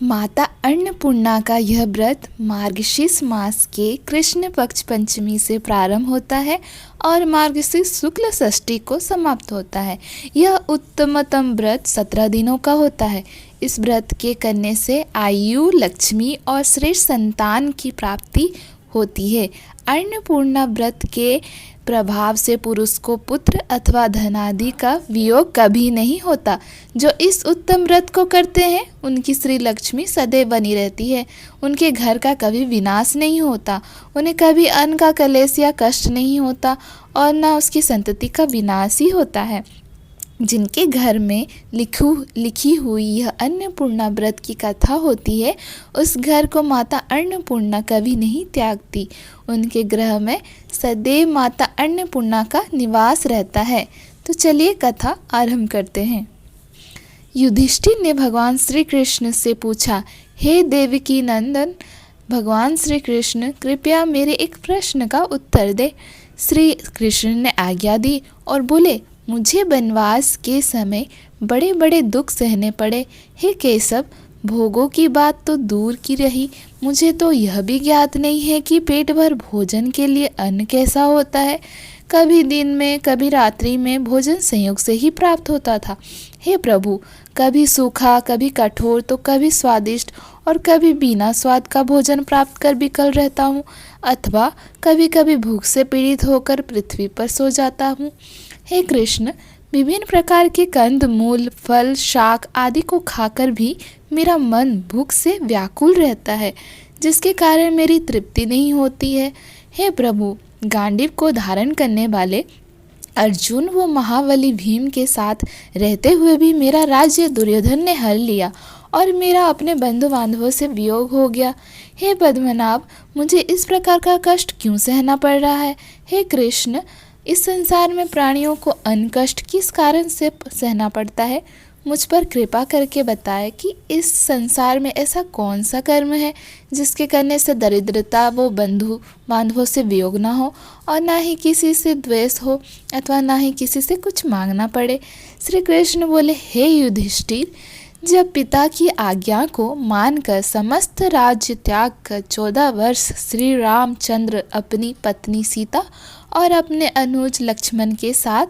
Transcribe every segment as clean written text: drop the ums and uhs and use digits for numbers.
माता अन्नपूर्णा का यह व्रत मार्गशीर्ष मास के कृष्ण पक्ष पंचमी से प्रारंभ होता है और मार्गशीर्ष शुक्ल षष्ठी को समाप्त होता है। यह उत्तमतम व्रत 17 दिनों का होता है। इस व्रत के करने से आयु, लक्ष्मी और श्रेष्ठ संतान की प्राप्ति होती है। अन्नपूर्णा व्रत के प्रभाव से पुरुष को पुत्र अथवा धनादि का वियोग कभी नहीं होता। जो इस उत्तम व्रत को करते हैं उनकी श्री लक्ष्मी सदैव बनी रहती है। उनके घर का कभी विनाश नहीं होता, उन्हें कभी अन्न का कलेश या कष्ट नहीं होता और न उसकी संतति का विनाश ही होता है। जिनके घर में लिखी हुई यह अन्नपूर्णा व्रत की कथा होती है, उस घर को माता अन्नपूर्णा कभी नहीं त्यागती। उनके गृह में सदैव माता अन्नपूर्णा का निवास रहता है। तो चलिए कथा आरंभ करते हैं। युधिष्ठिर ने भगवान श्री कृष्ण से पूछा, हे देवकी नंदन भगवान श्री कृष्ण, कृपया मेरे एक प्रश्न का उत्तर दे। श्री कृष्ण ने आज्ञा दी और बोले, मुझे वनवास के समय बड़े बड़े दुख सहने पड़े। हे केशव, भोगों की बात तो दूर की रही, मुझे तो यह भी ज्ञात नहीं है कि पेट भर भोजन के लिए अन्न कैसा होता है। कभी दिन में कभी रात्रि में भोजन संयोग से ही प्राप्त होता था। हे प्रभु, कभी सूखा, कभी कठोर, तो कभी स्वादिष्ट और कभी बिना स्वाद का भोजन प्राप्त कर विकल रहता हूँ, अथवा कभी कभी भूख से पीड़ित होकर पृथ्वी पर सो जाता हूँ। हे कृष्ण, विभिन्न प्रकार के कंद मूल, फल, शाक आदि को खाकर भी मेरा मन भूख से व्याकुल रहता है, जिसके कारण मेरी तृप्ति नहीं होती है। हे प्रभु, गांडीव को धारण करने वाले अर्जुन व महाबली भीम के साथ रहते हुए भी मेरा राज्य दुर्योधन ने हर लिया और मेरा अपने बंधु बांधवों से वियोग हो गया। हे पद्मनाभ, मुझे इस प्रकार का कष्ट क्यों सहना पड़ रहा है? हे कृष्ण, इस संसार में प्राणियों को अन्न कष्ट किस कारण से सहना पड़ता है? मुझ पर कृपा करके बताएं कि इस संसार में ऐसा कौन सा कर्म है जिसके करने से दरिद्रता व बंधु बांधवों से वियोग ना हो और ना ही किसी से द्वेष हो अथवा ना ही किसी से कुछ मांगना पड़े। श्री कृष्ण बोले, हे युधिष्ठिर, जब पिता की आज्ञा को मानकर समस्त राज्य त्याग कर 14 वर्ष श्री रामचंद्र अपनी पत्नी सीता और अपने अनुज लक्ष्मण के साथ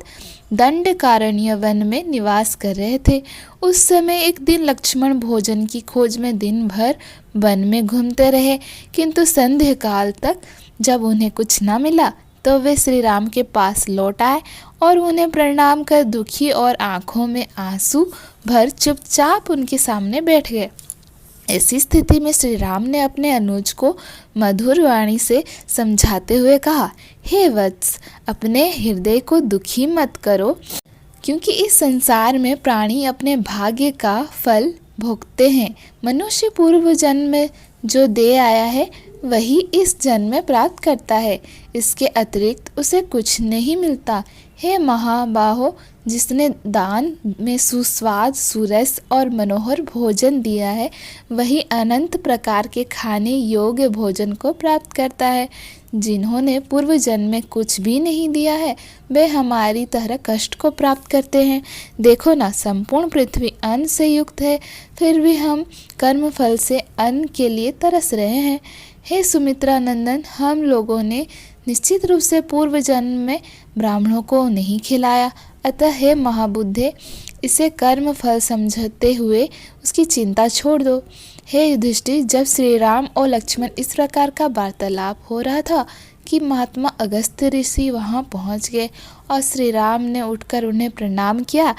दंडकारण्य वन में निवास कर रहे थे, उस समय एक दिन लक्ष्मण भोजन की खोज में दिन भर वन में घूमते रहे, किंतु संध्या काल तक जब उन्हें कुछ न मिला तो वे श्री राम के पास लौट आए और उन्हें प्रणाम कर दुखी और आंखों में आंसू भर चुपचाप उनके सामने बैठ गए। ऐसी स्थिति में श्री राम ने अपने अनुज को मधुर वाणी से समझाते हुए कहा, हे वत्स, अपने हृदय को दुखी मत करो, क्योंकि इस संसार में प्राणी अपने भाग्य का फल भोगते हैं। मनुष्य पूर्व जन्म में जो दे आया है वही इस जन्म में प्राप्त करता है, इसके अतिरिक्त उसे कुछ नहीं मिलता। हे महाबाहो, जिसने दान में सुस्वाद, सुरस और मनोहर भोजन दिया है, वही अनंत प्रकार के खाने योग्य भोजन को प्राप्त करता है। जिन्होंने पूर्व जन्म में कुछ भी नहीं दिया है, वे हमारी तरह कष्ट को प्राप्त करते हैं। देखो ना, संपूर्ण पृथ्वी अन्न से युक्त है, फिर भी हम कर्म फल से अन्न के लिए तरस रहे हैं। हे सुमित्रा नंदन, हम लोगों ने निश्चित रूप से पूर्व जन्म में ब्राह्मणों को नहीं खिलाया, अतः हे महाबुद्धे, इसे कर्म फल समझते हुए उसकी चिंता छोड़ दो। हे युधिष्ठिर, जब श्री राम और लक्ष्मण इस प्रकार का वार्तालाप हो रहा था कि महात्मा अगस्त्य ऋषि वहां पहुंच गए और श्री राम ने उठकर उन्हें प्रणाम किया।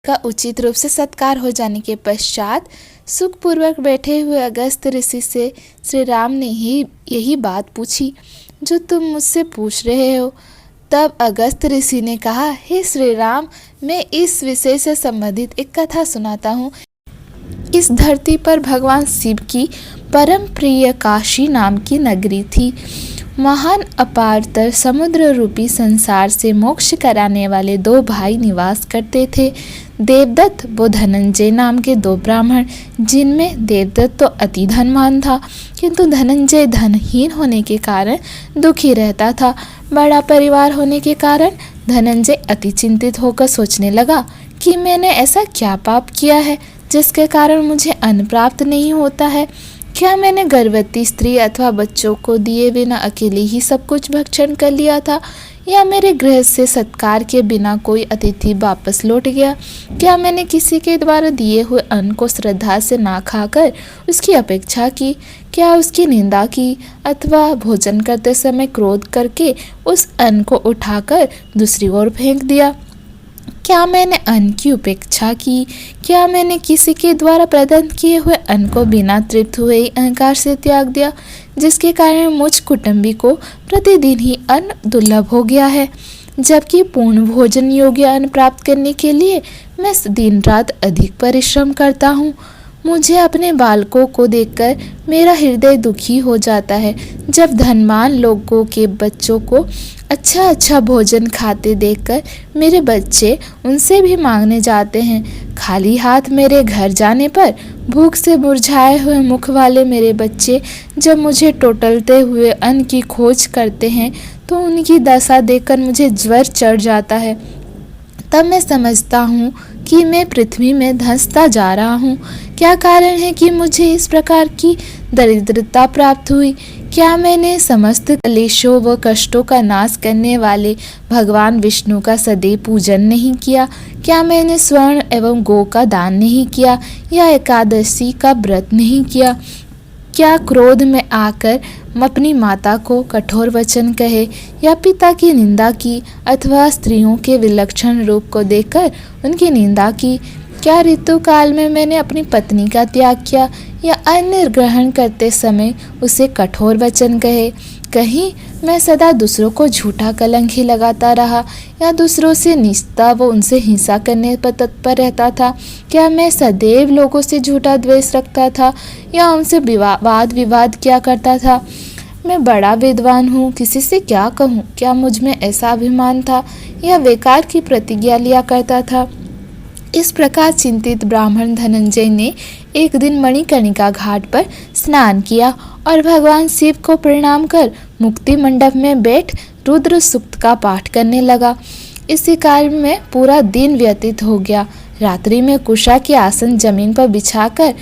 का उचित रूप से सत्कार हो जाने के पश्चात सुखपूर्वक बैठे हुए अगस्त्य ऋषि से श्री राम ने यही बात पूछी जो तुम मुझसे पूछ रहे हो। तब अगस्त्य ऋषि ने कहा, हे श्री राम, मैं इस विषय से संबंधित एक कथा सुनाता हूँ। इस धरती पर भगवान शिव की परम प्रिय काशी नाम की नगरी थी। महान अपारतर समुद्र रूपी संसार से मोक्ष कराने वाले 2 भाई निवास करते थे, देवदत्त व धनंजय नाम के 2 ब्राह्मण, जिनमें देवदत्त तो अति धनवान था, किंतु धनंजय धनहीन होने के कारण दुखी रहता था। बड़ा परिवार होने के कारण धनंजय अति चिंतित होकर सोचने लगा कि मैंने ऐसा क्या पाप किया है जिसके कारण मुझे अन्न प्राप्त नहीं होता है। क्या मैंने गर्भवती स्त्री अथवा बच्चों को दिए बिना अकेले ही सब कुछ भक्षण कर लिया था, या मेरे गृह से सत्कार के बिना कोई अतिथि वापस लौट गया? क्या मैंने किसी के द्वारा दिए हुए अन्न को श्रद्धा से ना खाकर उसकी अपेक्षा की? क्या उसकी निंदा की अथवा भोजन करते समय क्रोध करके उस अन्न को उठाकर दूसरी ओर फेंक दिया? क्या मैंने अन्न की उपेक्षा की? क्या मैंने किसी के द्वारा प्रदान किए हुए अन्न को बिना तृप्त हुए ही अहंकार से त्याग दिया, जिसके कारण मुझ कुटुंबी को प्रतिदिन ही अन्न दुर्लभ हो गया है, जबकि पूर्ण भोजन योग्य अन्न प्राप्त करने के लिए मैं दिन रात अधिक परिश्रम करता हूँ। मुझे अपने बालकों को देखकर मेरा हृदय दुखी हो जाता है। जब धनवान लोगों के बच्चों को अच्छा भोजन खाते देखकर मेरे बच्चे उनसे भी मांगने जाते हैं। खाली हाथ मेरे घर जाने पर भूख से मुरझाए हुए मुख वाले मेरे बच्चे जब मुझे टोटलते हुए अन्न की खोज करते हैं तो उनकी दशा देखकर मुझे ज्वर चढ़ जाता है। तब मैं समझता हूँ कि मैं पृथ्वी में धंसता जा रहा हूँ। क्या कारण है कि मुझे इस प्रकार की दरिद्रता प्राप्त हुई? क्या मैंने समस्त क्लेशों व कष्टों का नाश करने वाले भगवान विष्णु का सदैव पूजन नहीं किया? क्या मैंने स्वर्ण एवं गौ का दान नहीं किया या एकादशी का व्रत नहीं किया? क्या क्रोध में आकर अपनी माता को कठोर वचन कहे या पिता की निंदा की अथवा स्त्रियों के विलक्षण रूप को देखकर उनकी निंदा की? क्या ऋतु काल में मैंने अपनी पत्नी का त्याग किया या अन्न ग्रहण करते समय उसे कठोर वचन कहे? कहीं मैं सदा दूसरों को झूठा कलंक ही लगाता रहा या दूसरों से निस्ता व उनसे हिंसा करने पर तत्पर रहता था? क्या मैं सदैव लोगों से झूठा द्वेष रखता था या उनसे वाद विवाद किया करता था? मैं बड़ा विद्वान हूँ, किसी से क्या कहूँ? क्या मुझ में ऐसा अभिमान था या बेकार की प्रतिज्ञा लिया करता था? इस प्रकार चिंतित ब्राह्मण धनंजय ने एक दिन मणिकर्णिका घाट पर स्नान किया और भगवान शिव को प्रणाम कर मुक्ति मंडप में बैठ रुद्र सूक्त का पाठ करने लगा। इसी कार्य में पूरा दिन व्यतीत हो गया। रात्रि में कुशा के आसन जमीन पर बिछाकर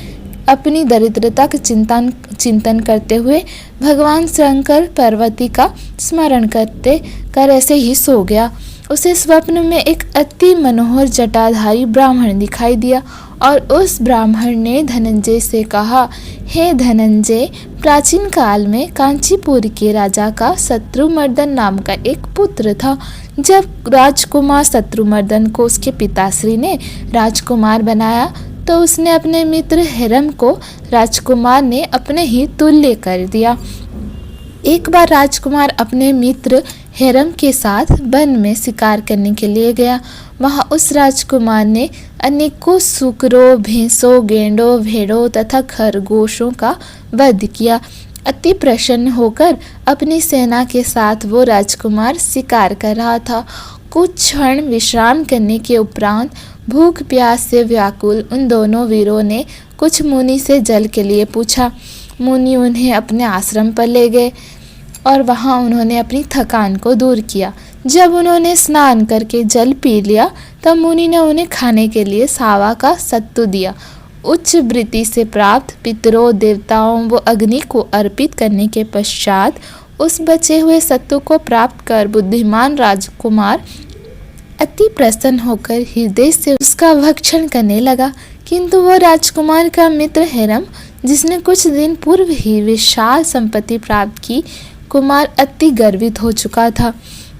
अपनी दरिद्रता का चिंतन करते हुए भगवान शंकर पार्वती का स्मरण करते कर ऐसे ही सो गया। उसे स्वप्न में एक अति मनोहर जटाधारी ब्राह्मण दिखाई दिया और उस ब्राह्मण ने धनंजय से कहा, हे धनंजय, प्राचीन काल में कांचीपुर के राजा का शत्रुमर्दन नाम का एक पुत्र था। जब राजकुमार शत्रुमर्दन को उसके पिताश्री ने राजकुमार बनाया तो उसने अपने मित्र हिरम को राजकुमार ने अपने ही तुल्य कर दिया। एक बार राजकुमार अपने मित्र हिरम के साथ वन में शिकार करने के लिए गया। वहां उस राजकुमार ने अनेकों सुकरों, भैंसों, गेंडों, भेड़ों तथा खरगोशों का वध किया। अति प्रसन्न होकर अपनी सेना के साथ वो राजकुमार शिकार कर रहा था। कुछ क्षण विश्राम करने के उपरांत भूख प्यास से व्याकुल उन दोनों वीरों ने कुछ मुनि से जल के लिए पूछा। मुनि उन्हें अपने आश्रम पर ले गए और वहां उन्होंने अपनी थकान को दूर किया। जब उन्होंने स्नान करके जल पी लिया तब मुनि ने उन्हें खाने के लिए सावा का सत्तू दिया। उच्च वृत्ति से प्राप्त पितरों, देवताओं व अग्नि को अर्पित करने के पश्चात उस बचे हुए सत्तू को प्राप्त कर बुद्धिमान राजकुमार अति प्रसन्न होकर हृदय से उसका भक्षण करने लगा। किंतु वो राजकुमार का मित्र हिरम, जिसने कुछ दिन पूर्व ही विशाल संपत्ति प्राप्त की, कुमार अति गर्वित हो चुका था।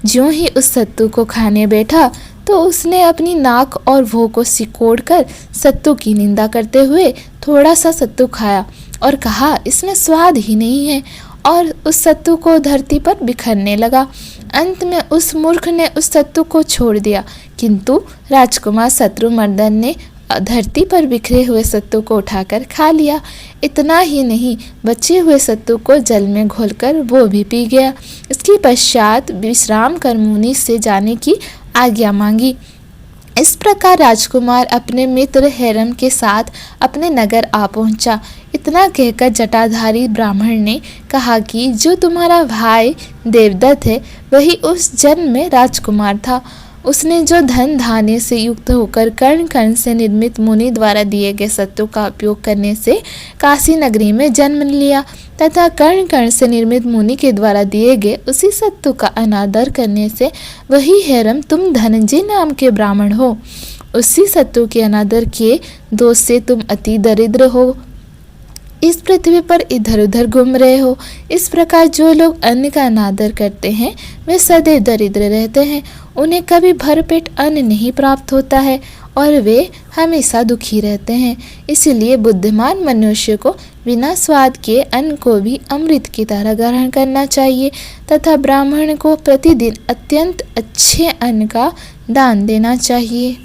ज्यों ही उस सत्तू को खाने बैठा तो उसने अपनी नाक और भौं को सिकोड़कर सत्तू की निंदा करते हुए थोड़ा सा सत्तू खाया और कहा, इसमें स्वाद ही नहीं है, और उस सत्तू को धरती पर बिखरने लगा। अंत में उस मूर्ख ने उस सत्तू को छोड़ दिया, किंतु राजकुमार शत्रुमर्दन ने धरती पर बिखरे हुए सत्तू को उठाकर खा लिया। इतना ही नहीं, बचे हुए सत्तू को जल में घोलकर वो भी पी गया। इसके पश्चात विश्राम कर मुनि से जाने की आज्ञा मांगी। इस प्रकार राजकुमार अपने मित्र हिरम के साथ अपने नगर आ पहुंचा। इतना कहकर जटाधारी ब्राह्मण ने कहा कि जो तुम्हारा भाई देवदत्त है वही उस जन्म में राजकुमार था। उसने जो धन धान्य से युक्त होकर कर्ण कर्ण से निर्मित मुनि द्वारा दिए गए सत्तू का उपयोग करने से काशी नगरी में जन्म लिया तथा कर्ण कर्ण से निर्मित मुनि के द्वारा दिए गए उसी सत्तू का अनादर करने से वही हेरम तुम धनंजय नाम के ब्राह्मण हो। उसी सत्तू के अनादर किए दोष से तुम अति दरिद्र हो, इस पृथ्वी पर इधर उधर घूम रहे हो। इस प्रकार जो लोग अन्न का अनादर करते हैं वे सदैव दरिद्र रहते हैं, उन्हें कभी भरपेट अन्न नहीं प्राप्त होता है और वे हमेशा दुखी रहते हैं। इसलिए बुद्धिमान मनुष्य को बिना स्वाद के अन्न को भी अमृत की तरह ग्रहण करना चाहिए तथा ब्राह्मण को प्रतिदिन अत्यंत अच्छे अन्न का दान देना चाहिए।